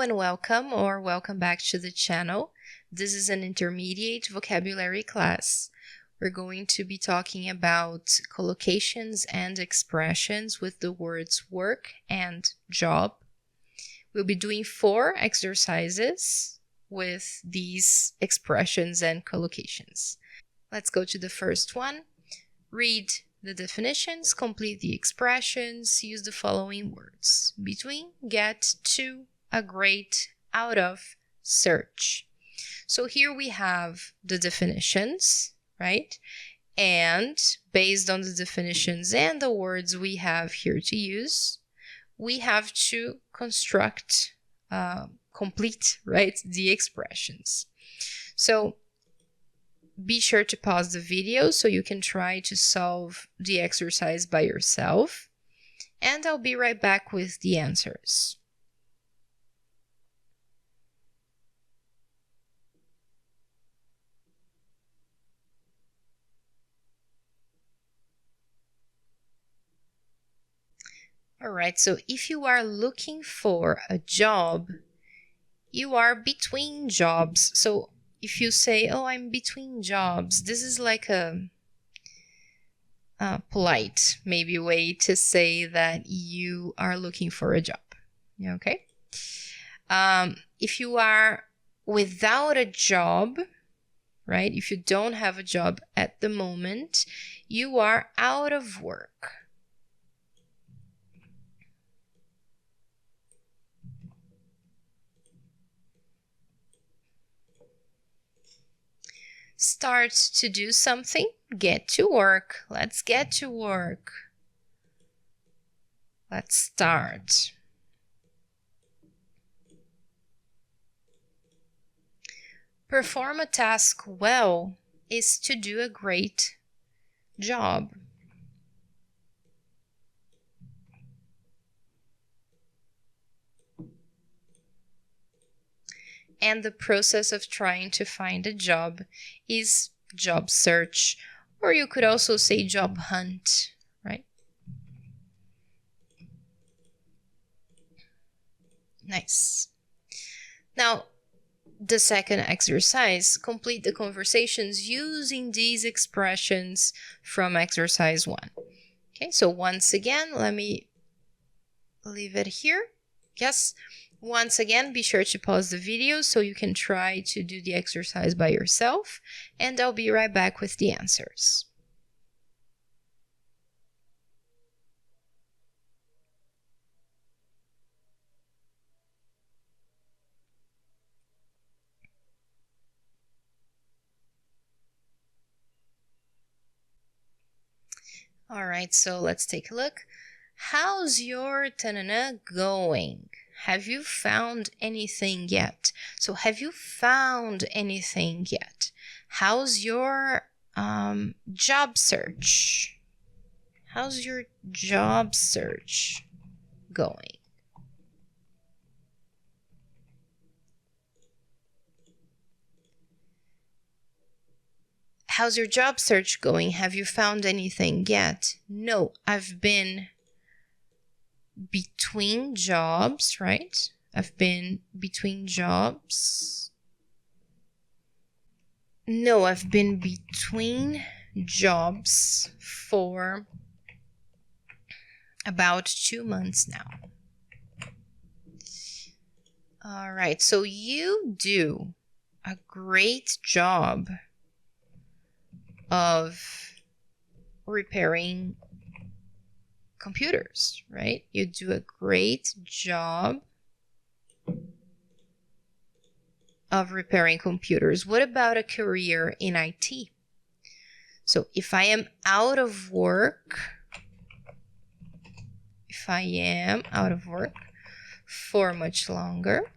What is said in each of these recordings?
and welcome or welcome back to the channel. This is an intermediate vocabulary class. We're going to be talking about collocations and expressions with the words work and job. We'll be doing 4 exercises with these expressions and collocations. Let's go to the first one. Read the definitions, complete the expressions, use the following words: between, get, to, a great, out of, search. So here we have the definitions, right? And based on the definitions and the words we have here to use, we have to construct, complete, right, the expressions. So be sure to pause the video so you can try to solve the exercise by yourself, and I'll be right back with the answers. All right, so if you are looking for a job, you are between jobs. So if you say, oh, I'm between jobs, this is like a polite, maybe, way to say that you are looking for a job. Okay? If you are without a job, right? If you don't have a job at the moment, you are out of work. Start to do something, get to work. Let's get to work. Let's start. Perform a task well is to do a great job. And the process of trying to find a job is job search, or you could also say job hunt, right? Nice. Now, the second exercise, complete the conversations using these expressions from exercise 1. Okay, so once again, let me leave it here. Yes. Once again, be sure to pause the video so you can try to do the exercise by yourself, and I'll be right back with the answers. All right, so let's take a look. How's your tanana going? Have you found anything yet? So have you found anything yet? How's your job search? How's your job search going? How's your job search going? Have you found anything yet? No, I've been between jobs, right? I've been between jobs. No, I've been between jobs for about 2 months now. All right, so you do a great job of repairing computers, right? You do a great job of repairing computers. What about a career in IT? So if I am out of work, for much longer,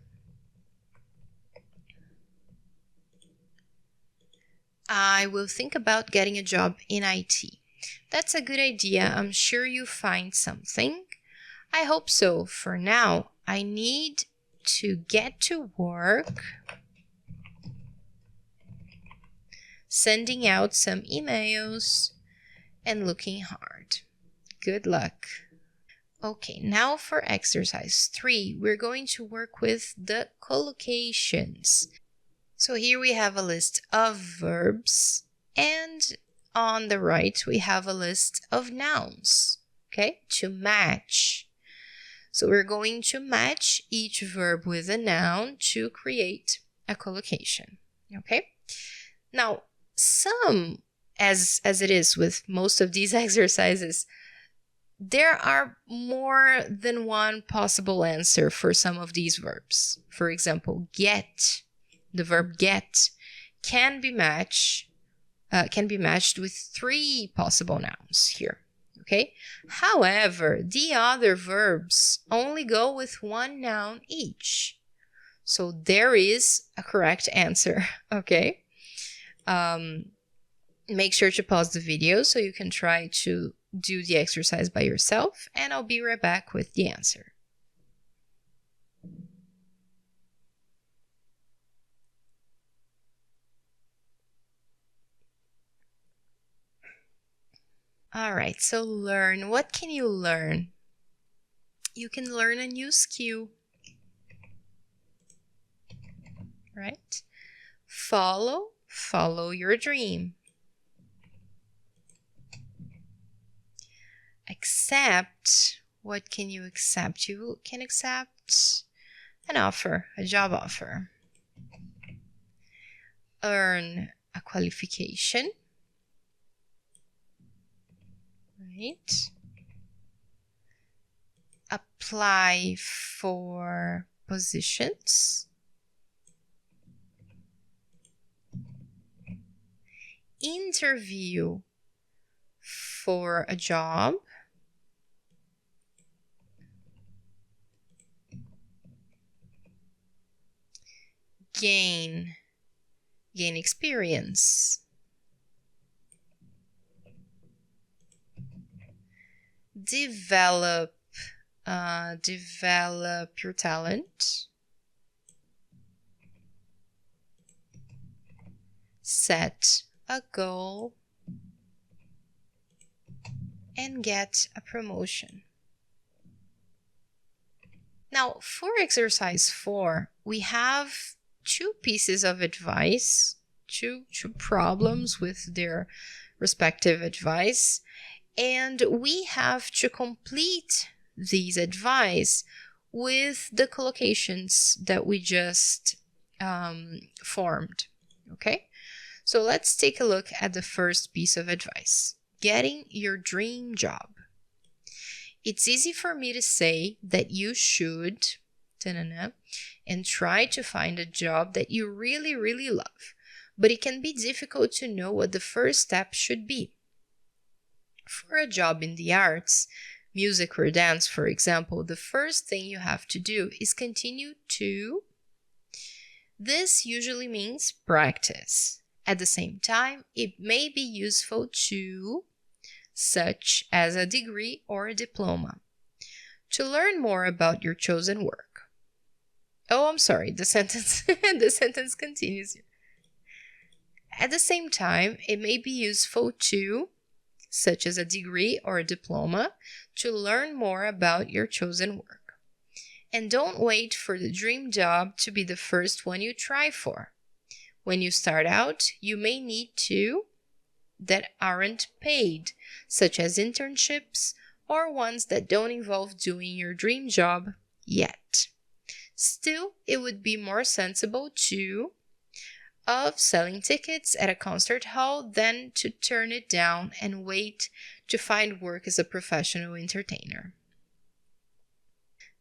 I will think about getting a job in IT. That's a good idea. I'm sure you find something. I hope so. For now, I need to get to work sending out some emails and looking hard. Good luck. Okay, now for exercise 3, we're going to work with the collocations. So here we have a list of verbs, and on the right we have a list of nouns, okay, to match. So we're going to match each verb with a noun to create a collocation, okay? Now, as it is with most of these exercises, there are more than one possible answer for some of these verbs. For example, get, the verb get, can be matched with 3 possible nouns here, okay? However, the other verbs only go with 1 noun each. So there is a correct answer, okay? Make sure to pause the video so you can try to do the exercise by yourself, and I'll be right back with the answer. All right, so learn. What can you learn? You can learn a new skill, right? Follow your dream. Accept. What can you accept? You can accept an offer, a job offer. Earn a qualification, right? Apply for positions. Interview for a job. Gain experience. Develop your talent. Set a goal and get a promotion. Now, for exercise 4, we have 2 pieces of advice, two problems with their respective advice, and we have to complete these advice with the collocations that we just formed, okay? So let's take a look at the first piece of advice, getting your dream job. It's easy for me to say that you should, and try to find a job that you really, really love, but it can be difficult to know what the first step should be. For a job in the arts, music or dance, for example, the first thing you have to do is continue to. This usually means practice. At the same time, it may be useful to, such as a degree or a diploma, to learn more about your chosen work. Oh, I'm sorry, the sentence continues here. At the same time, it may be useful to, such as a degree or a diploma, to learn more about your chosen work. And don't wait for the dream job to be the first one you try for. When you start out, you may need to that aren't paid, such as internships or ones that don't involve doing your dream job yet. Still, it would be more sensible of selling tickets at a concert hall than to turn it down and wait to find work as a professional entertainer.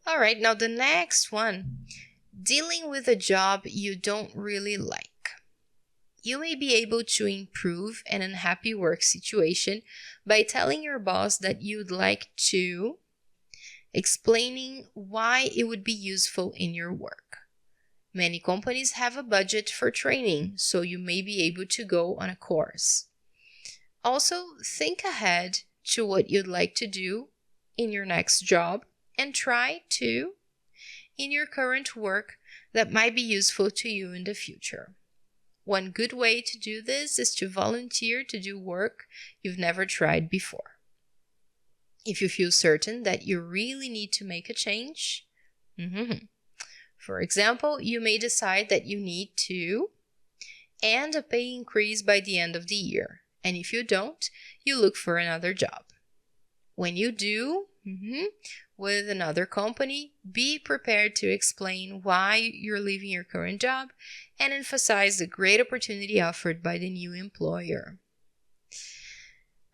All right, now the next one, dealing with a job you don't really like. You may be able to improve an unhappy work situation by telling your boss that you'd like to, explaining why it would be useful in your work. Many companies have a budget for training, so you may be able to go on a course. Also, think ahead to what you'd like to do in your next job and try to in your current work that might be useful to you in the future. One good way to do this is to volunteer to do work you've never tried before. If you feel certain that you really need to make a change. For example, you may decide that you need to and a pay increase by the end of the year. And if you don't, you look for another job. When you do, with another company, be prepared to explain why you're leaving your current job and emphasize the great opportunity offered by the new employer.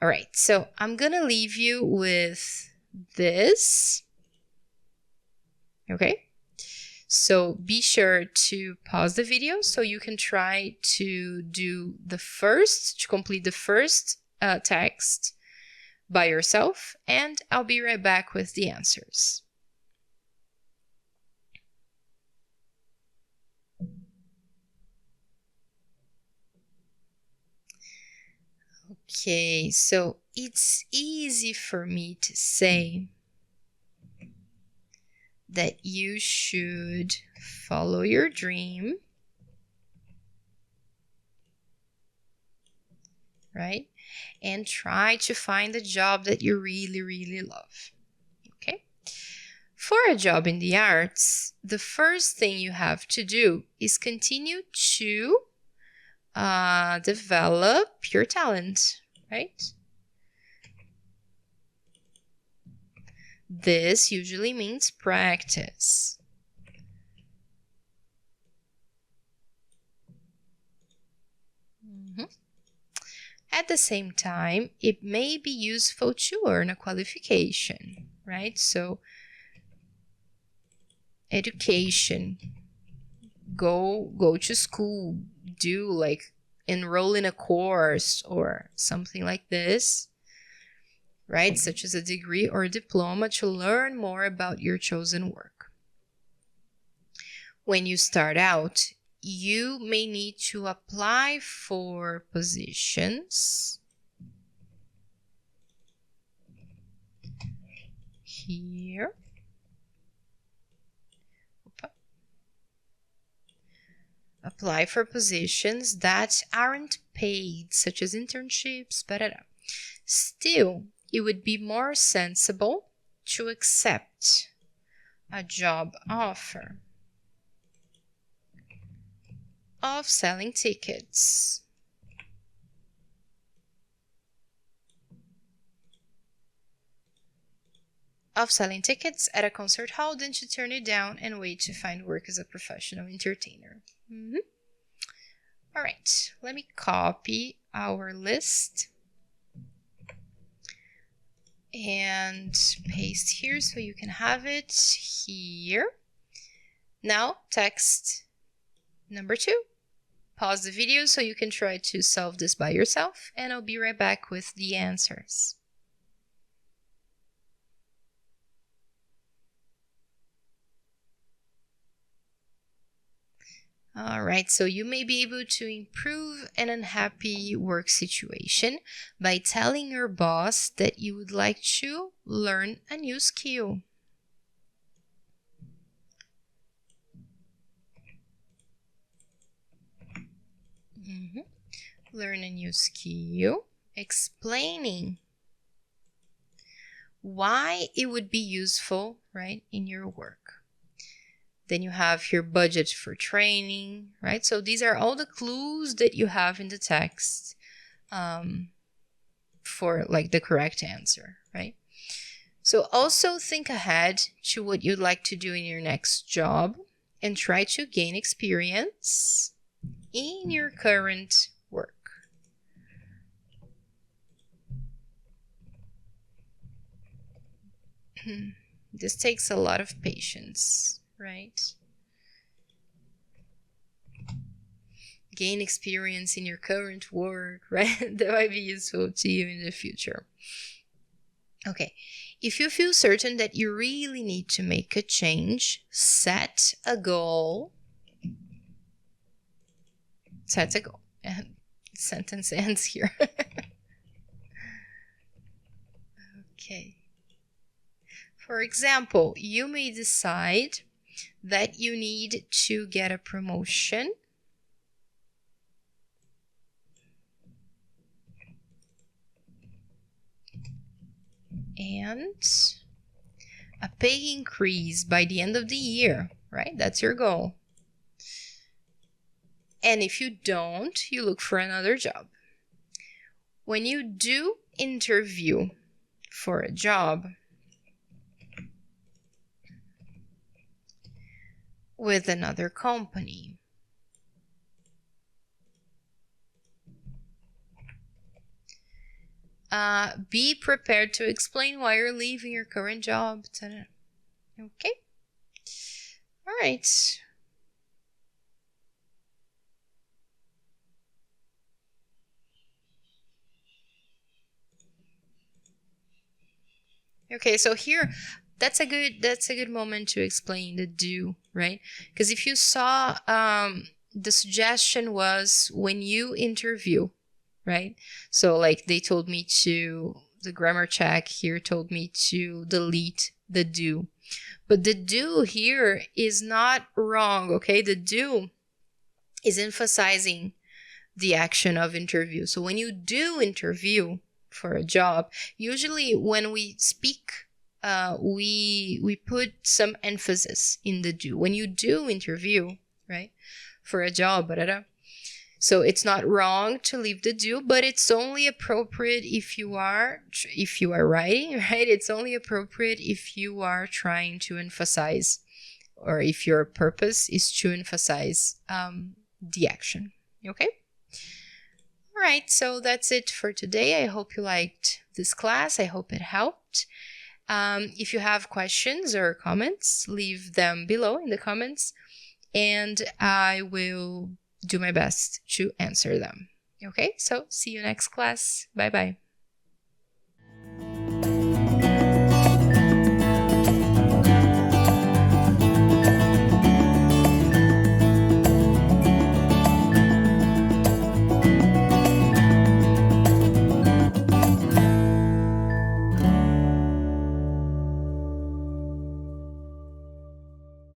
All right, so I'm gonna leave you with this. Okay, so be sure to pause the video so you can try to complete the first text by yourself, and I'll be right back with the answers. Okay, so it's easy for me to say that you should follow your dream, right? And try to find a job that you really, really love, okay? For a job in the arts, the first thing you have to do is continue to develop your talent, right? This usually means practice. At the same time, it may be useful to earn a qualification, right? So, education, go to school, do like enroll in a course or something like this, right? Such as a degree or a diploma to learn more about your chosen work. When you start out, you may need to apply for positions here. Apply for positions that aren't paid, such as internships, Still, it would be more sensible to accept a job offer of selling tickets. At a concert hall than to turn it down and wait to find work as a professional entertainer. All right, let me copy our list and paste here so you can have it here. Now, text number 2. Pause the video so you can try to solve this by yourself, and I'll be right back with the answers. All right, so you may be able to improve an unhappy work situation by telling your boss that you would like to learn a new skill. Learn a new skill, explaining why it would be useful, right, in your work. Then you have your budget for training, right? So these are all the clues that you have in the text for like the correct answer, right? So also think ahead to what you'd like to do in your next job and try to gain experience in your current work. This takes a lot of patience, right? Gain experience in your current work, right? That might be useful to you in the future. Okay, if you feel certain that you really need to make a change, set a goal. Set a goal. Sentence ends here. Okay. For example, you may decide that you need to get a promotion and a pay increase by the end of the year, right? That's your goal. And if you don't, you look for another job. When you do interview for a job with another company, be prepared to explain why you're leaving your current job, etc. Okay? All right. Okay, so here, that's a good moment to explain the do, right? Because if you saw, the suggestion was when you interview, right? So like they told me to, the grammar check here told me to delete the do. But the do here is not wrong, okay? The do is emphasizing the action of interview. So when you do interview for a job, usually when we speak, we put some emphasis in the do. When you do interview, right, for a job, so it's not wrong to leave the do, but it's only appropriate if you are writing, right? It's only appropriate if you are trying to emphasize, or if your purpose is to emphasize the action. Okay? All right, so that's it for today. I hope you liked this class. I hope it helped. If you have questions or comments, leave them below in the comments, and I will do my best to answer them. Okay, so see you next class. Bye-bye.